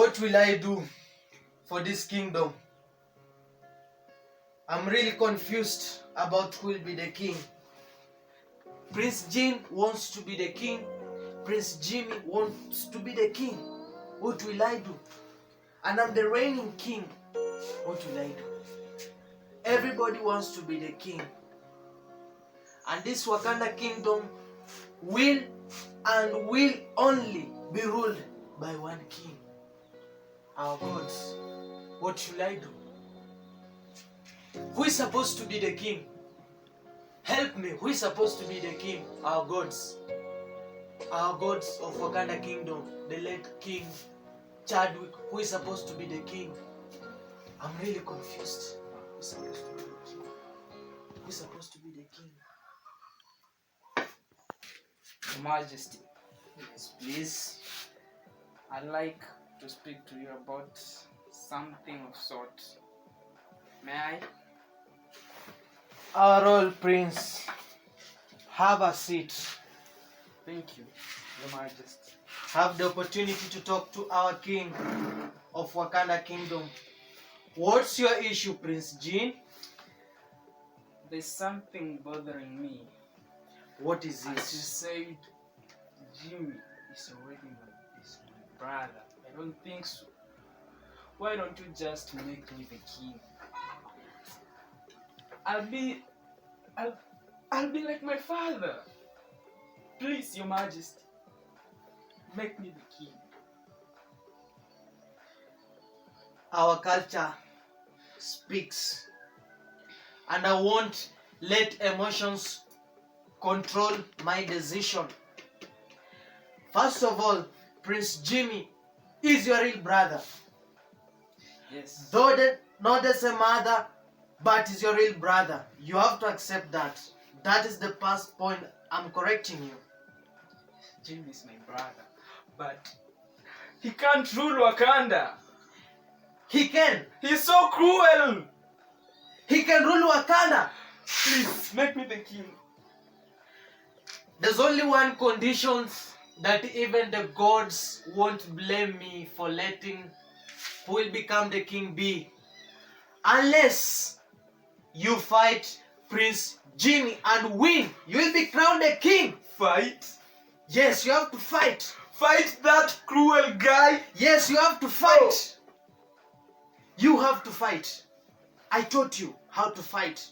What will I do for this kingdom? I'm really confused about who will be the king. Prince Jin wants to be the king. Prince Jimmy wants to be the king. What will I do? And I'm the reigning king. What will I do? Everybody wants to be the king. And this Wakanda kingdom will only be ruled by one king. Our gods. What should I do? Who is supposed to be the king? Help me. Who is supposed to be the king? Our gods. Our gods of Wakanda kingdom. The late King Chadwick. Who is supposed to be the king? I'm really confused. Who is supposed to be the king? Who is supposed to be the king? Your Majesty, Yes, please. I'd like to speak to you about something of sort. May I? Our royal prince, have a seat. Thank you, Your Majesty. Have the opportunity to talk to our king of Wakanda kingdom. What's your issue, Prince Jin? There's something bothering me. What is As you it? said, Jimmy is already my brother. I don't think so. Why don't you just make me the king? I'll be like my father. Please, Your Majesty, make me the king. Our culture speaks, and I won't let emotions control my decision. First of all, Prince Jimmy is your real brother. Yes. Though not as a mother, but is your real brother. You have to accept that. That is the first point. I'm correcting you. Jimmy is my brother, but he can't rule Wakanda. He can. He's so cruel. He can rule Wakanda. Please, make me the king. There's only one condition that even the gods won't blame me for letting who will become the king be. Unless you fight Prince Jimmy and win, you will be crowned the king. Fight? Yes, you have to fight. Fight that cruel guy? Yes, you have to fight. You have to fight. I taught you how to fight.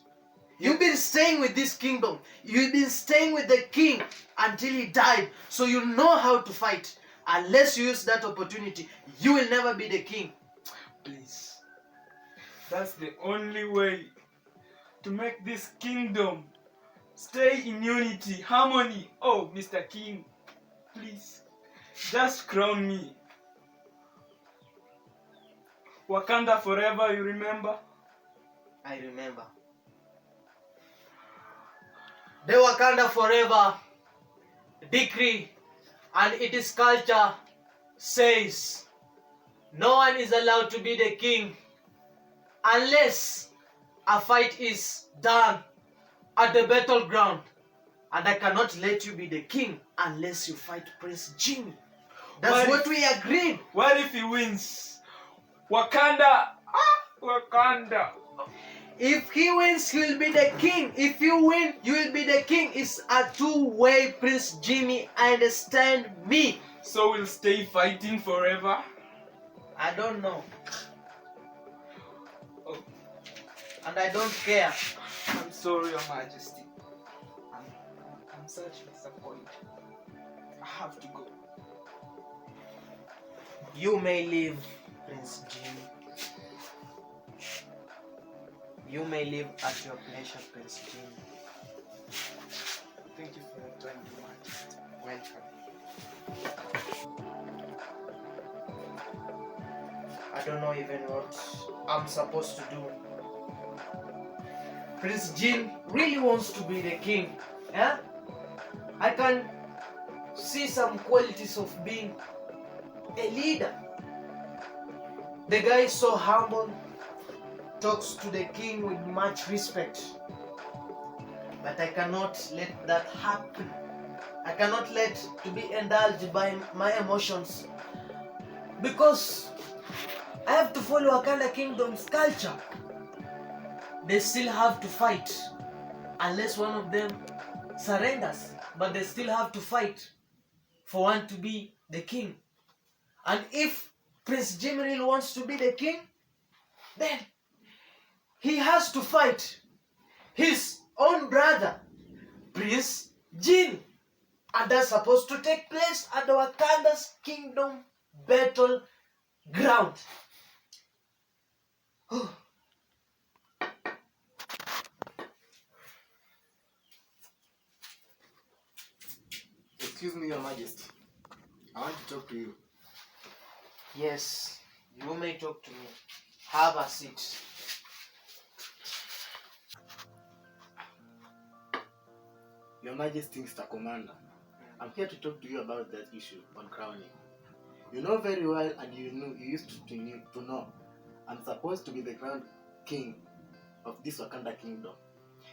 You've been staying with this kingdom. You've been staying with the king until he died. So you know how to fight. Unless you use that opportunity, you will never be the king. Please. That's the only way to make this kingdom stay in unity, harmony. Oh, Mr. King, please, just crown me. Wakanda forever, you remember? I remember. The Wakanda forever decree and its culture says no one is allowed to be the king unless a fight is done at the battleground. And I cannot let you be the king unless you fight Prince Jin. That's what we agreed. What if he wins? Wakanda, Wakanda. If he wins, he will be the king. If you win, you will be the king. It's a two-way, Prince Jimmy. Understand me? So we'll stay fighting forever? I don't know. Oh. And I don't care. I'm sorry, Your Majesty. I'm such disappointed. I have to go. You may leave, Prince Jimmy. You may leave at your pleasure, Prince Jimmy. Thank you for your time, Your Majesty. Welcome. I don't know even what I'm supposed to do. Prince Jin really wants to be the king. Yeah? I can see some qualities of being a leader. The guy is so humble, talks to the king with much respect. But I cannot let that happen. I cannot let to be indulged by my emotions. Because I have to follow Wakanda Kingdom's culture. They still have to fight unless one of them surrenders, but they still have to fight for one to be the king. And if Prince Jin really wants to be the king, then he has to fight his own brother, Prince Jin. And that's supposed to take place at the Wakanda's Kingdom battleground. Excuse me, Your Majesty. I want to talk to you. Yes, you may talk to me. Have a seat. Your Majesty, Mr. Commander, I'm here to talk to you about that issue on crowning. You know very well, and you used to know, I'm supposed to be the crowned king of this Wakanda Kingdom.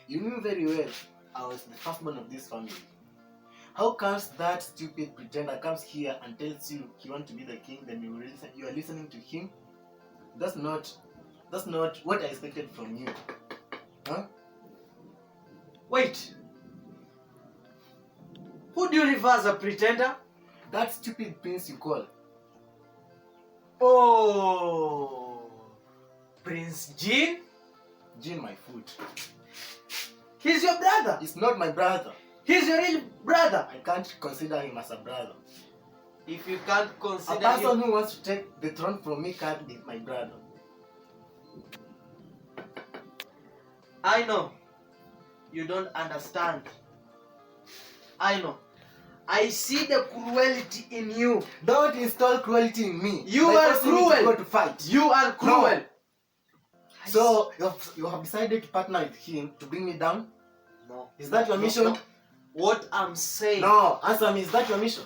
You knew very well I was the firstborn of this family. How comes that stupid pretender comes here and tells you he wants to be the king, then you are listening to him? That's not what I expected from you. Huh? Wait. Who do you refer as a pretender? That stupid prince you call. Oh, Prince Jin? Jin, my foot. He's your brother. He's not my brother. He's your real brother. I can't consider him as a brother. If you can't A consider person him, who wants to take the throne from me can't be my brother. I know you don't understand. I know. I see the cruelty in you. Don't install cruelty in me. You By are forcing me to cruel. go to fight. You are cruel. No. So you have decided to partner with him to bring me down? No. Is that your mission? No. What I'm saying. No, answer me. Is that your mission?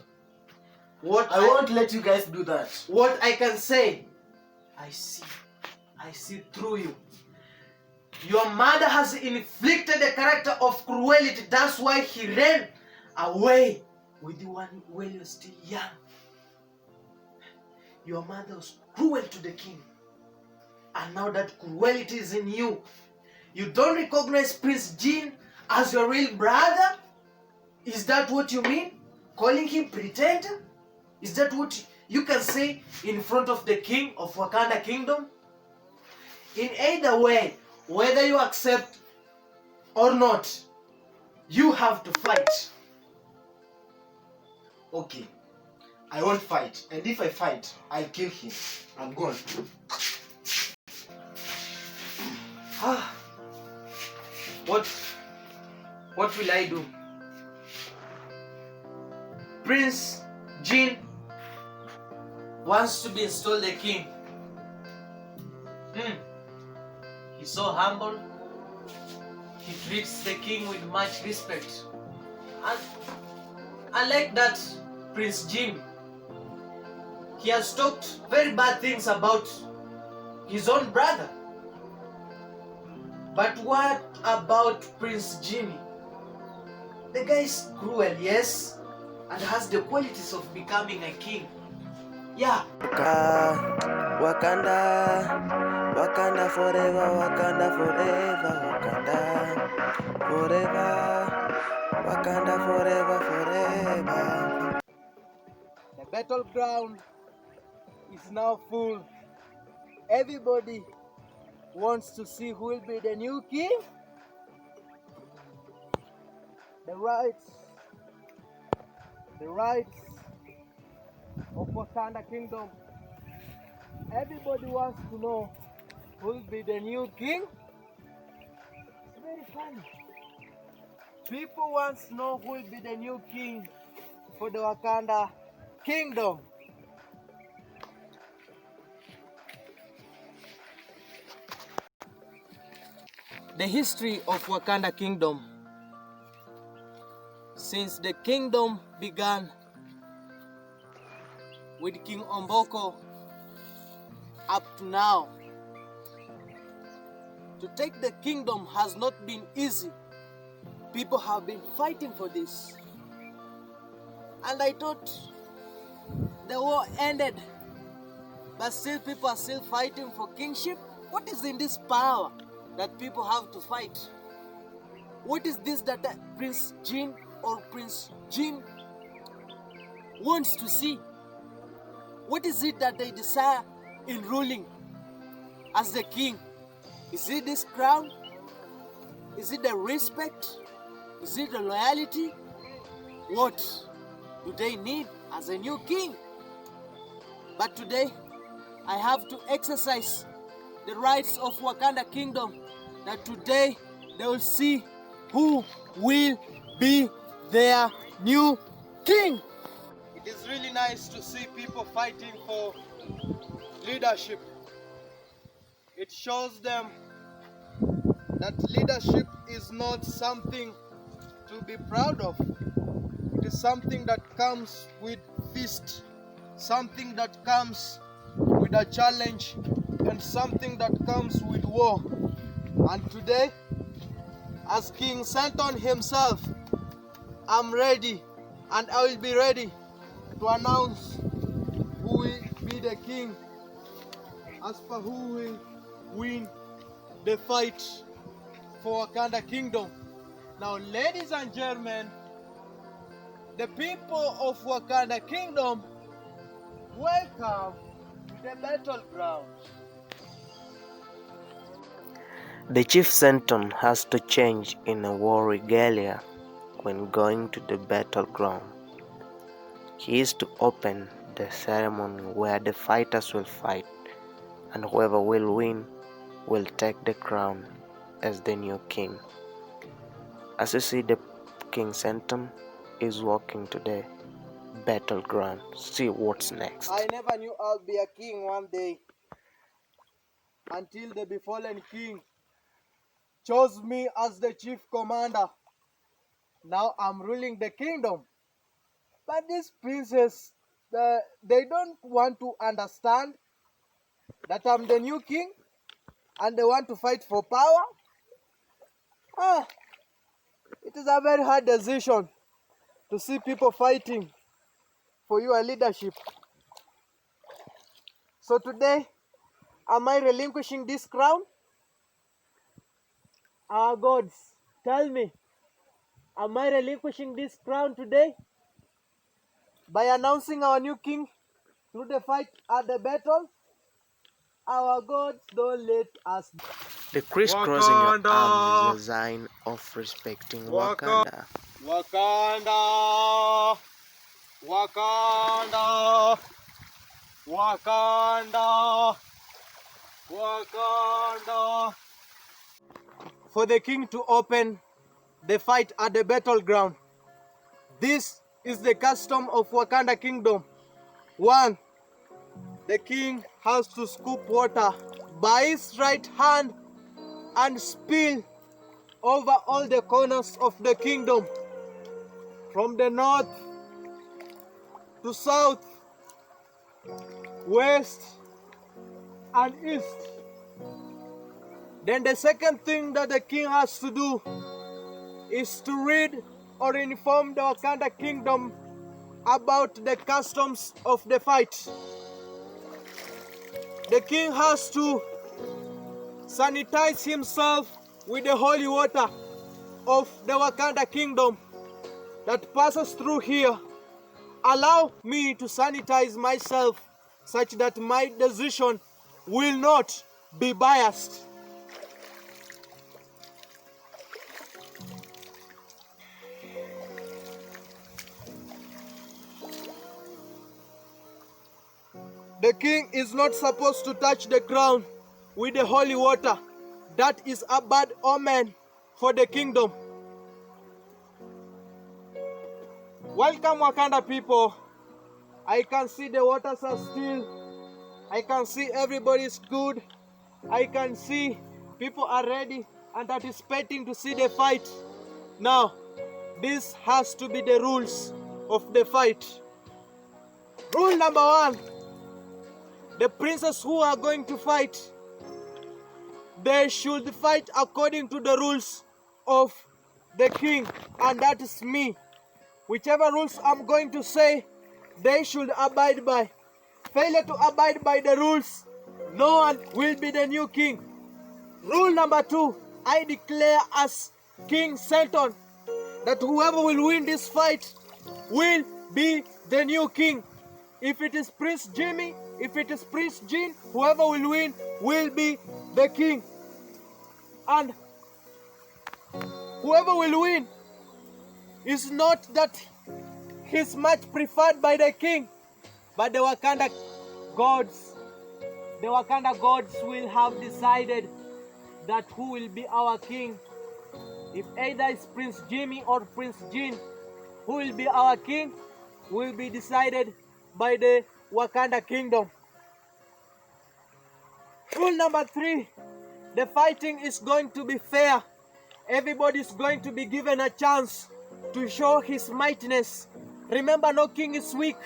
What I won't let you guys do that. What I can say, I see through you. Your mother has inflicted a character of cruelty. That's why he ran away with you when you're still young. Your mother was cruel to the king. And now that cruelty is in you, you don't recognize Prince Jin as your real brother? Is that what you mean? Calling him pretender? Is that what you can say in front of the king of Wakanda Kingdom? In either way, whether you accept or not, you have to fight. Okay. I won't fight. And if I fight, I'll kill him. I'm gone. What will I do? Prince Jin wants to be installed the king. He's so humble. He treats the king with much respect. And unlike that Prince Jin, he has talked very bad things about his own brother. But what about Prince Jimmy? The guy is cruel, yes, and has the qualities of becoming a king. Yeah. Wakanda, Wakanda forever, Wakanda forever, Wakanda forever, Wakanda forever, forever. The battleground is now full. Everybody wants to see who will be the new king. The rights of Wakanda Kingdom. Everybody wants to know who will be the new king. It's very funny. People want to know who will be the new king for the Wakanda Kingdom. The history of Wakanda Kingdom. Since the kingdom began with King Omboko up to now, to take the kingdom has not been easy. People have been fighting for this. And I thought the war ended but still people are still fighting for kingship. What is in this power that people have to fight? What is this that Prince Jin or Prince Jin wants to see? What is it that they desire in ruling as the king? Is it this crown? Is it the respect? Is it the loyalty? What do they need as a new king? But today, I have to exercise the rights of Wakanda Kingdom, that today they will see who will be their new king. It is really nice to see people fighting for leadership. It shows them that leadership is not something to be proud of. It is something that comes with fist, something that comes with a challenge, and something that comes with war. And today, as King SENTON himself, I'm ready, and I will be ready to announce who will be the king, as per who will win the fight for Wakanda Kingdom. Now, ladies and gentlemen, the people of Wakanda Kingdom, welcome to the battleground. The Chief Senton has to change in a war regalia when going to the battleground. He is to open the ceremony where the fighters will fight, and whoever will win will take the crown as the new king. As you see, the King SENTON is walking to the battleground. See what's next. I never knew I'll be a king one day, until the befallen king chose me as the chief commander. Now I'm ruling the kingdom. But these princes, they don't want to understand that I'm the new king, and they want to fight for power. It is a very hard decision to see people fighting for your leadership. So today, am I relinquishing this crown? Our gods, tell me, am I relinquishing this crown today by announcing our new king through the fight at the battle? Our gods, don't let us. The crisscrossing your arms is a sign of respecting Wakanda. Wakanda, Wakanda, Wakanda, Wakanda. For the king to open the fight at the battleground. This is the custom of Wakanda Kingdom. 1. The king has to scoop water by his right hand and spill over all the corners of the kingdom, from the north to south, west and east. Then the second thing that the king has to do is to read or inform the Wakanda Kingdom about the customs of the fight. The king has to sanitize himself with the holy water of the Wakanda Kingdom that passes through here. Allow me to sanitize myself such that my decision will not be biased. The king is not supposed to touch the crown with the holy water. That is a bad omen for the kingdom. Welcome, Wakanda people. I can see the waters are still. I can see everybody's good. I can see people are ready and anticipating to see the fight. Now, this has to be the rules of the fight. Rule number 1. The princes who are going to fight, they should fight according to the rules of the king, and that is me. Whichever rules I'm going to say, they should abide by. Failure to abide by the rules, no one will be the new king. Rule number 2, I declare as King SENTON that whoever will win this fight will be the new king. If it is Prince Jimmy, if it is Prince Jin, whoever will win will be the king. And whoever will win is not that he's much preferred by the king, but the Wakanda gods. The Wakanda gods will have decided that who will be our king. If either it's Prince Jimmy or Prince Jin, who will be our king will be decided by the Wakanda kingdom. Rule number 3, the fighting is going to be fair. Everybody is going to be given a chance to show his mightiness. Remember, no king is weak.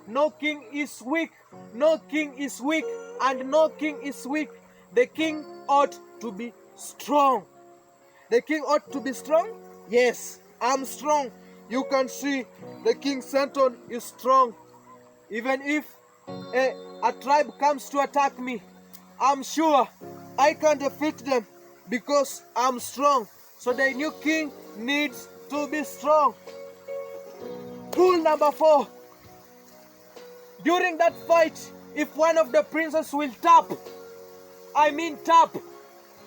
No king is weak. No king is weak. And no king is weak. The king ought to be strong. The king ought to be strong? Yes, I'm strong. You can see the King SENTON is strong. Even if a tribe comes to attack me, I'm sure I can defeat them because I'm strong. So the new king needs to be strong. Rule number 4. During that fight, if one of the princes will tap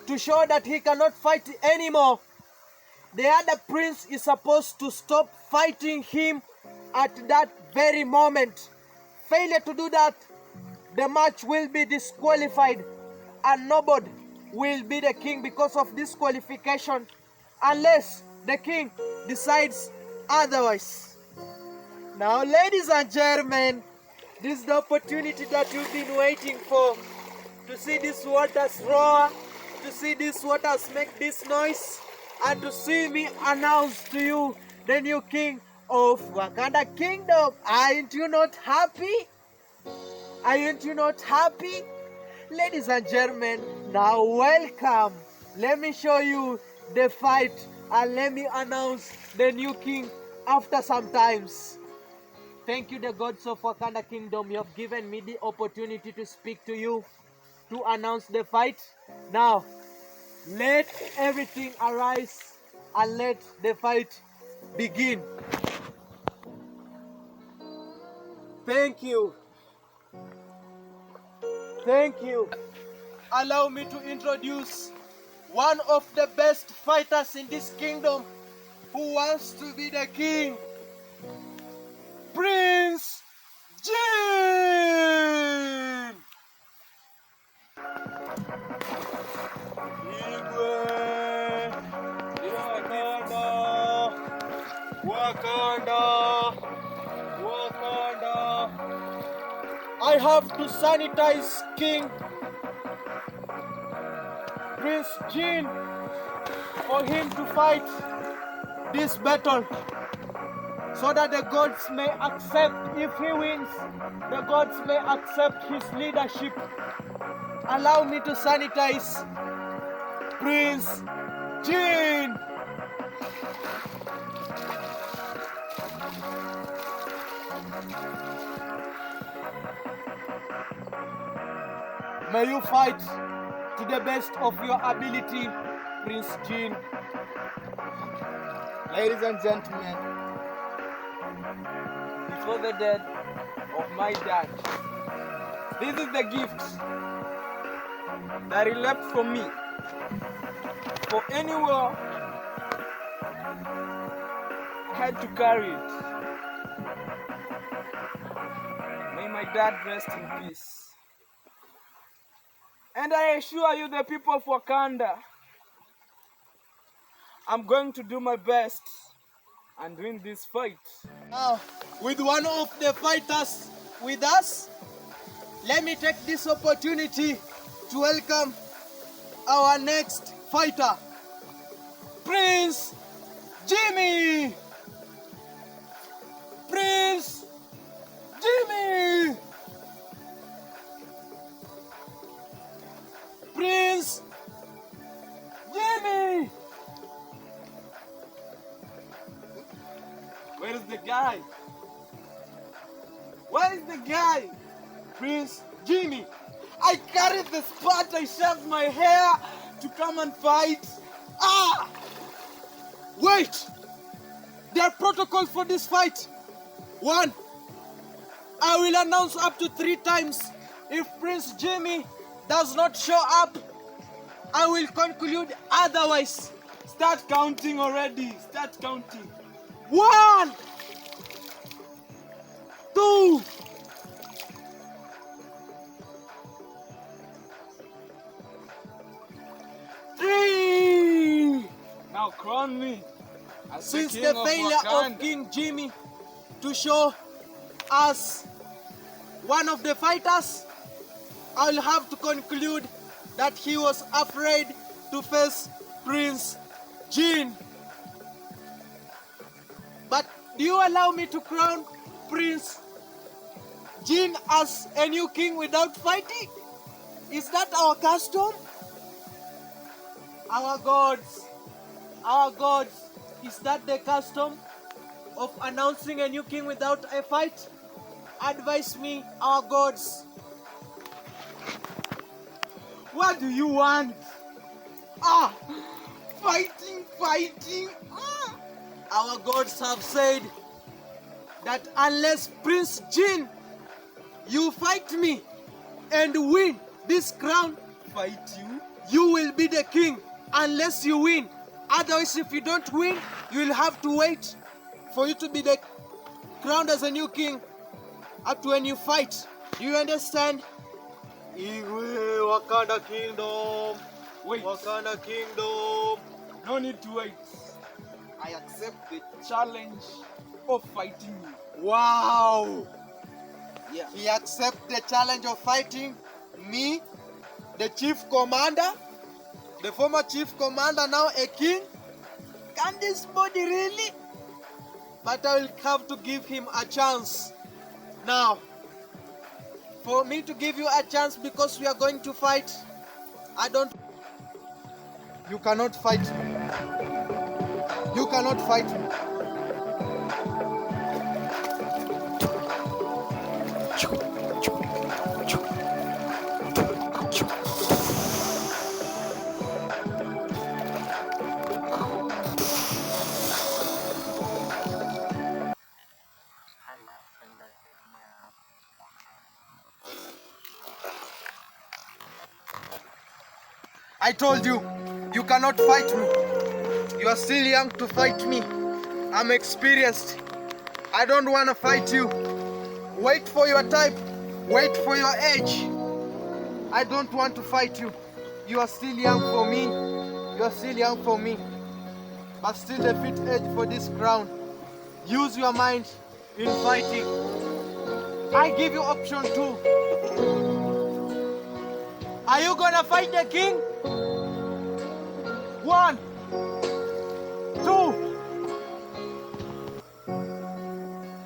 to show that he cannot fight anymore, the other prince is supposed to stop fighting him at that very moment. Failure to do that, the match will be disqualified and nobody will be the king because of disqualification unless the king decides otherwise. Now, ladies and gentlemen, this is the opportunity that you've been waiting for, to see these waters roar, to see these waters make this noise, and to see me announce to you the new king of Wakanda Kingdom. Aren't you not happy? Aren't you not happy? Ladies and gentlemen, now welcome. Let me show you the fight and let me announce the new king after some times. Thank you, the gods of Wakanda Kingdom. You have given me the opportunity to speak to you, to announce the fight. Now, let everything arise and let the fight begin. Thank you. Thank you. Allow me to introduce one of the best fighters in this kingdom who wants to be the king, Prince JIN! Wakanda! Wakanda! I have to sanitize King Prince JIN for him to fight this battle, so that the gods may accept, if he wins, the gods may accept his leadership. Allow me to sanitize Prince JIN. May you fight to the best of your ability, Prince JIN. Ladies and gentlemen, before the death of my dad, this is the gift that he left for me. For anywhere I had to carry it. May my dad rest in peace. And I assure you, the people of Wakanda, I'm going to do my best and win this fight. Now, with one of the fighters with us, let me take this opportunity to welcome our next fighter, Prince Jimmy. Prince Jimmy. Prince Jimmy. Where is the guy? Where is the guy? Prince Jimmy. I carried the spot, I shaved my hair to come and fight. Ah! Wait! There are protocols for this fight. 1. I will announce up to 3 times. If Prince Jimmy does not show up, I will conclude otherwise. Start counting already. Start counting. 1, 2, 3. Now crown me as Since the the king of failure Wakanda. of King Jimmy to show us one of the fighters, I'll have to conclude that he was afraid to face Prince Jin. But do you allow me to crown Prince Jin as a new king without fighting? Is that our custom? Our gods, is that the custom of announcing a new king without a fight? Advise me, our gods. What do you want? Ah, fighting. Ah. Our gods have said that unless Prince Jin, you fight me and win this crown, Fight you? you will be the king unless you win. Otherwise, if you don't win, you will have to wait for you to be the crowned as a new king up to when you fight. Do you understand? Iwe Wakanda Kingdom. Wait. Wakanda Kingdom. No need to wait. I accept the challenge of fighting you. Wow. Yeah. He accepts the challenge of fighting me, the chief commander, the former chief commander, now a king. Can this body really? But I will have to give him a chance. Now, for me to give you a chance because we are going to fight, you cannot fight me. You cannot fight me. I told you, you cannot fight me. You are still young to fight me. I'm experienced. I don't want to fight you. Wait for your type. Wait for your age. I don't want to fight you. You are still young for me. You are still young for me. But still the fit age for this crown. Use your mind in fighting. I give you option 2. Are you gonna fight the king? 1, 2,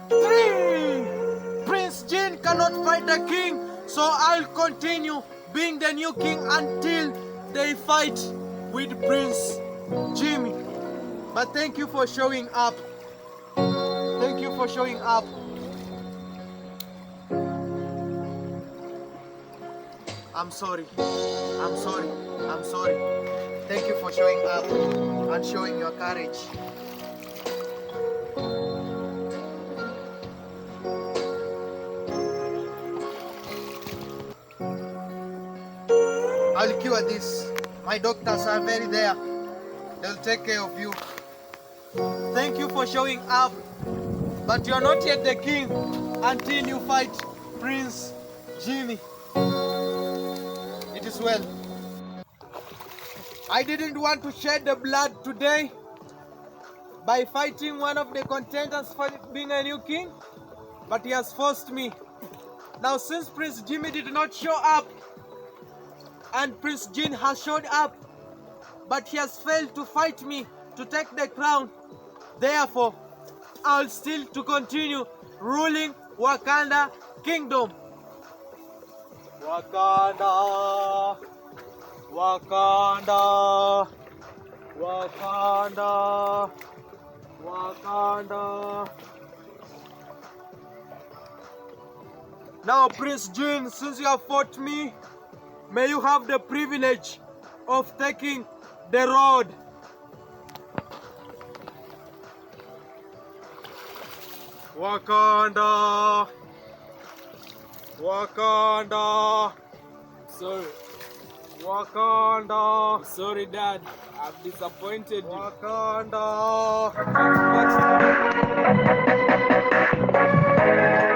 3. Prince Jin cannot fight the king, so I'll continue being the new king until they fight with Prince Jimmy. But thank you for showing up. Thank you for showing up. I'm sorry. I'm sorry. I'm sorry. Thank you for showing up and showing your courage. I'll cure this. My doctors are very there. They'll take care of you. Thank you for showing up. But you're not yet the king until you fight Prince Jimmy. It is well. I didn't want to shed the blood today by fighting one of the contenders for being a new king, but he has forced me. Now since Prince Jimmy did not show up and Prince Jin has showed up, but he has failed to fight me to take the crown, therefore I'll still to continue ruling Wakanda Kingdom. Wakanda, Wakanda, Wakanda, Wakanda. Now, Prince Jin, since you have fought me, may you have the privilege of taking the road. Wakanda! Wakanda! Sorry. Wakanda! Sorry, Dad. I've disappointed you. Wakanda! Next